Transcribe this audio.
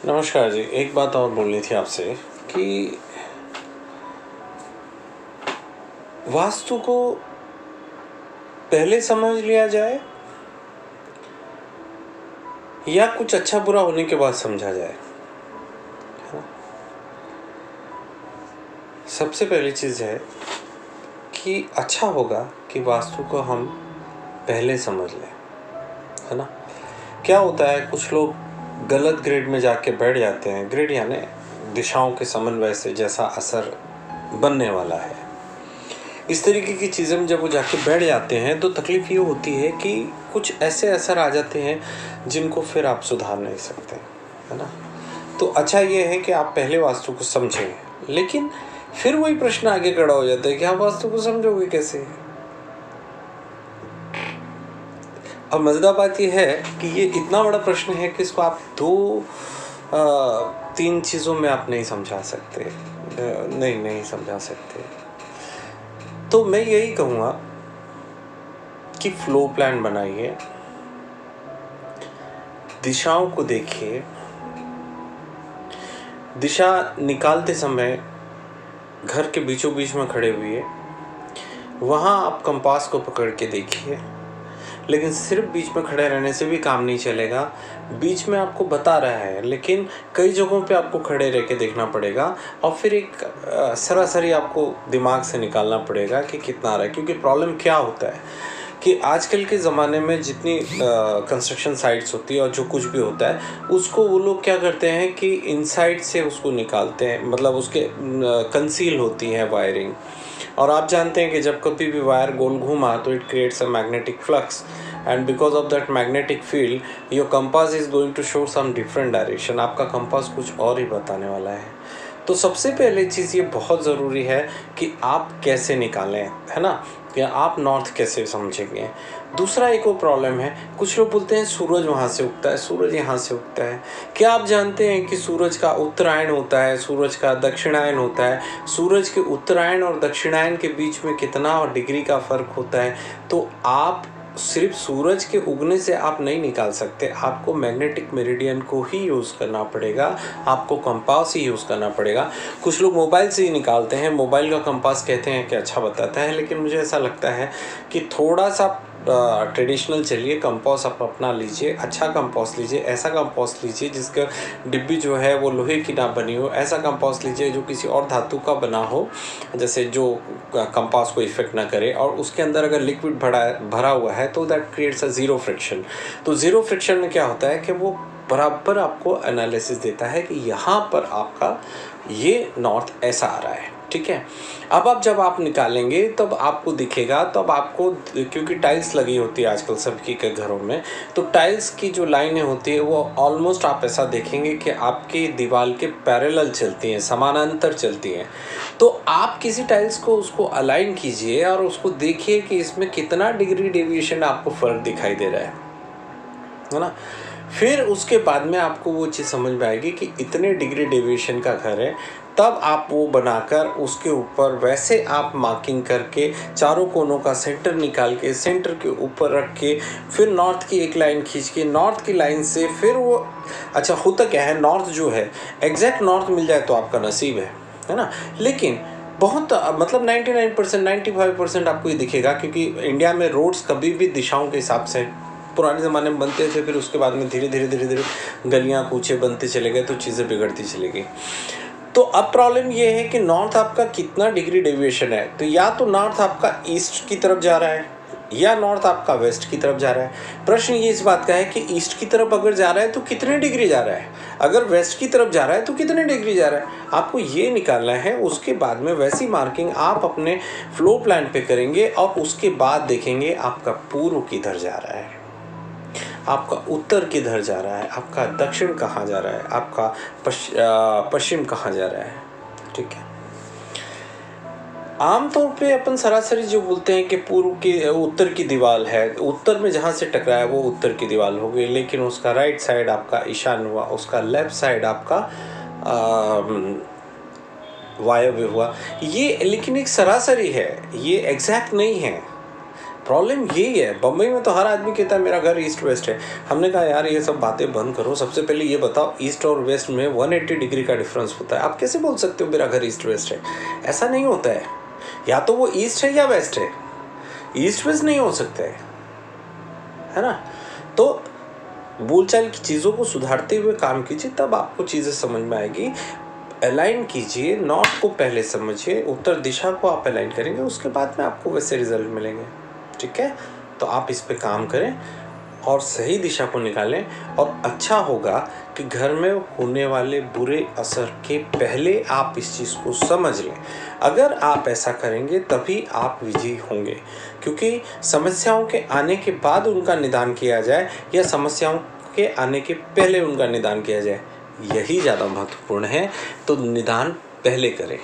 नमस्कार जी। एक बात और बोलनी थी आपसे कि वास्तु को पहले समझ लिया जाए या कुछ अच्छा बुरा होने के बाद समझा जाए, है ना। सबसे पहली चीज़ है कि अच्छा होगा कि वास्तु को हम पहले समझ लें, है ना। क्या होता है, कुछ लोग गलत ग्रिड में जाके बैठ जाते हैं। ग्रिड यानी दिशाओं के समन्वय से जैसा असर बनने वाला है, इस तरीके की चीज़ें में जब वो जाके बैठ जाते हैं तो तकलीफ़ ये होती है कि कुछ ऐसे असर आ जाते हैं जिनको फिर आप सुधार नहीं सकते, है ना। तो अच्छा ये है कि आप पहले वास्तु को समझें, लेकिन फिर वही प्रश्न आगे खड़ा हो जाता है कि आप वास्तु को समझोगे कैसे। अब मज़ेदार बात ये है कि ये इतना बड़ा प्रश्न है कि इसको आप तीन चीज़ों में आप नहीं समझा सकते, नहीं समझा सकते। तो मैं यही कहूँगा कि फ्लो प्लान बनाइए, दिशाओं को देखिए। दिशा निकालते समय घर के बीचों बीच में खड़े हुए वहाँ आप कंपास को पकड़ के देखिए, लेकिन सिर्फ बीच में खड़े रहने से भी काम नहीं चलेगा। बीच में आपको बता रहा है, लेकिन कई जगहों पे आपको खड़े रह के देखना पड़ेगा और फिर एक सरासरी आपको दिमाग से निकालना पड़ेगा कि कितना आ रहा है। क्योंकि प्रॉब्लम क्या होता है कि आजकल के ज़माने में जितनी कंस्ट्रक्शन साइट्स होती है और जो कुछ भी होता है उसको वो लोग क्या करते हैं कि इनसाइड से उसको निकालते हैं, मतलब उसके कंसील होती है वायरिंग। और आप जानते हैं कि जब कभी भी वायर गोल घूमा तो it creates a magnetic flux, and because of that magnetic field your compass is going to show some different direction. आपका कंपास कुछ और ही बताने वाला है। तो सबसे पहले चीज़ ये बहुत ज़रूरी है कि आप कैसे निकालें, है ना, या आप नॉर्थ कैसे समझेंगे। दूसरा एक और प्रॉब्लम है, कुछ लोग बोलते हैं सूरज वहाँ से उगता है, सूरज यहाँ से उगता है। क्या आप जानते हैं कि सूरज का उत्तरायण होता है, सूरज का दक्षिणायन होता है। सूरज के उत्तरायण और दक्षिणायन के बीच में कितना डिग्री का फ़र्क होता है। तो आप सिर्फ सूरज के उगने से आप नहीं निकाल सकते, आपको मैग्नेटिक मेरिडियन को ही यूज़ करना पड़ेगा, आपको कंपास ही यूज़ करना पड़ेगा। कुछ लोग मोबाइल से ही निकालते हैं, मोबाइल का कंपास कहते हैं कि अच्छा बताता है, लेकिन मुझे ऐसा लगता है कि थोड़ा सा ट्रेडिशनल चलिए, कंपास आप अपना लीजिए, अच्छा कंपास लीजिए, ऐसा कंपास लीजिए जिसका डिब्बी जो है वो लोहे की ना बनी हो। ऐसा कंपास लीजिए जो किसी और धातु का बना हो, जैसे जो कंपास को इफेक्ट ना करे, और उसके अंदर अगर लिक्विड भरा हुआ है तो that creates a zero friction. तो ज़ीरो फ्रिक्शन में क्या होता है कि वो बराबर आपको एनालिसिस देता है कि यहाँ पर आपका ये नॉर्थ ऐसा आ रहा है, ठीक है। अब जब आप निकालेंगे तब आपको दिखेगा, तब आपको, क्योंकि टाइल्स लगी होती है आजकल सबकी के घरों में, तो टाइल्स की जो लाइनें होती है वो ऑलमोस्ट आप ऐसा देखेंगे कि आपकी दीवार के पैरेलल चलती हैं, समानांतर चलती हैं। तो आप किसी टाइल्स को उसको अलाइन कीजिए और उसको देखिए कि इसमें कितना डिग्री डेविएशन आपको फ़र्क दिखाई दे रहा है ना। फिर उसके बाद में आपको वो चीज़ समझ में आएगी कि इतने डिग्री डेविएशन का घर है, तब आप वो बनाकर उसके ऊपर वैसे आप मार्किंग करके चारों कोनों का सेंटर निकाल के सेंटर के ऊपर रख के फिर नॉर्थ की एक लाइन खींच के नॉर्थ की लाइन से फिर वो, अच्छा होता क्या है, नॉर्थ जो है एग्जैक्ट नॉर्थ मिल जाए तो आपका नसीब है ना। लेकिन बहुत मतलब 99% 95% आपको ये दिखेगा, क्योंकि इंडिया में रोड्स कभी भी दिशाओं के हिसाब से पुराने ज़माने में बनते थे, फिर उसके बाद में धीरे धीरे गलियाँ कूचे बनते चले गए तो चीज़ें बिगड़ती चली गई। तो अब प्रॉब्लम ये है कि नॉर्थ आपका कितना डिग्री डेविएशन है। तो या तो नॉर्थ आपका ईस्ट की तरफ जा रहा है या नॉर्थ आपका वेस्ट की तरफ जा रहा है। प्रश्न ये इस बात का है कि ईस्ट की तरफ अगर जा रहा है तो कितने डिग्री जा रहा है, अगर वेस्ट की तरफ जा रहा है तो कितने डिग्री जा रहा है, आपको ये निकालना है। उसके बाद में वैसी मार्किंग आप अपने फ्लो प्लान पे करेंगे और उसके बाद देखेंगे आपका पूर्व किधर जा रहा है, आपका उत्तर किधर जा रहा है, आपका दक्षिण कहाँ जा रहा है, आपका पश्चिम कहाँ जा रहा है, ठीक है। आमतौर पे अपन सरासरी जो बोलते हैं कि पूर्व की उत्तर की दीवार है, उत्तर में जहाँ से टकराया वो उत्तर की दीवार हो गई, लेकिन उसका राइट साइड आपका ईशान हुआ, उसका लेफ्ट साइड आपका वायव्य हुआ। ये लेकिन एक सरासरी है, ये एग्जैक्ट नहीं है। प्रॉब्लम यही है। बम्बई में तो हर आदमी कहता है मेरा घर ईस्ट वेस्ट है। हमने कहा यार ये सब बातें बंद करो, सबसे पहले ये बताओ ईस्ट और वेस्ट में 180 डिग्री का डिफरेंस होता है। आप कैसे बोल सकते हो मेरा घर ईस्ट वेस्ट है? ऐसा नहीं होता है। या तो वो ईस्ट है या वेस्ट है, ईस्ट वेस्ट नहीं हो सकता है ना। तो बोलचाल की चीज़ों को सुधारते हुए काम कीजिए, तब आपको चीज़ें समझ में आएगी। अलाइन कीजिए, नॉर्थ को पहले समझिए, उत्तर दिशा को आप अलाइन करेंगे, उसके बाद में आपको वैसे रिजल्ट मिलेंगे। ठीक है, तो आप इस पे काम करें और सही दिशा को निकालें। और अच्छा होगा कि घर में होने वाले बुरे असर के पहले आप इस चीज़ को समझ लें। अगर आप ऐसा करेंगे तभी आप विजयी होंगे, क्योंकि समस्याओं के आने के बाद उनका निदान किया जाए या समस्याओं के आने के पहले उनका निदान किया जाए, यही ज़्यादा महत्वपूर्ण है। तो निदान पहले करें।